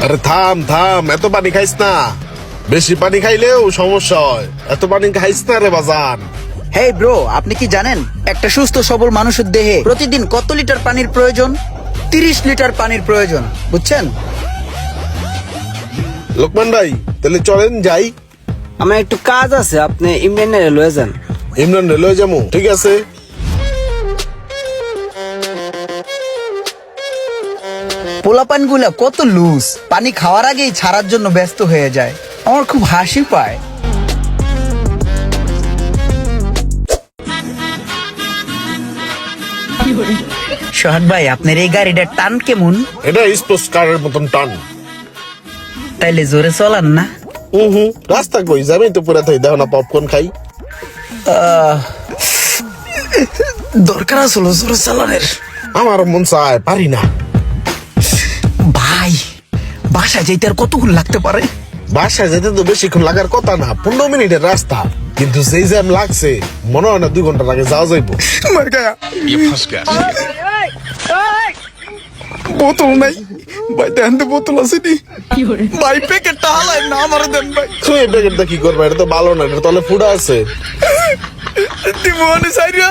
আরে থাম থাম, এত পানি খাইস না। বেশি পানি খাইলেও সমস্যা হয়। এত পানি খাইস না রে বাজান। হেই ব্রো, আপনি কি জানেন একটা সুস্থ সবল মানুষের দেহে প্রতিদিন কত লিটার পানির প্রয়োজন? 30 লিটার পানির প্রয়োজন, বুঝছেন? লোকমান ভাই, তাহলে চলেন যাই। আমার একটু কাজ আছে, আপনি ইমরানের লয়ে যান। ইমরান রেলওয়ে যাবো, ঠিক আছে। পোলাপান গুলা কত লুজ, পানি খাওয়ার আগেই ছাড়ার জন্য ব্যস্ত হয়ে যায়। আমার খুব হাসি পায়। সোহাগ ভাই, আপনার এই গাড়িটার টান কেমন? এটা স্পোর্টস কারের মতন টান। তাইলে জোরে চলান না? রাস্তা কই যাবি তো পুরা থাই, দেখো না পপকর্ন খাই। দরকার আসলো জোরে চালানের। আমার মন চায়, পারি না। ভাই, বাসা যেতে আর কতক্ষণ লাগতে পারে? বাসায় যেতে তো বেশিক্ষণ লাগার কথা না, 15 মিনিটের রাস্তা। কিন্তু যেই জ্যাম লাগছে, মনে হয় না 2 ঘন্টার আগে যাওয়া যাইবো। বোতল নাই ভাই, দেন তো বোতল আছে নি ভাই, প্যাকেটটা হালাই না আমার দেন ভাই। তুই এই প্যাকেটটা কি করবা? এটা তো ভালো না, এটা তলে ফুটা আছে। দিমনে সাইরা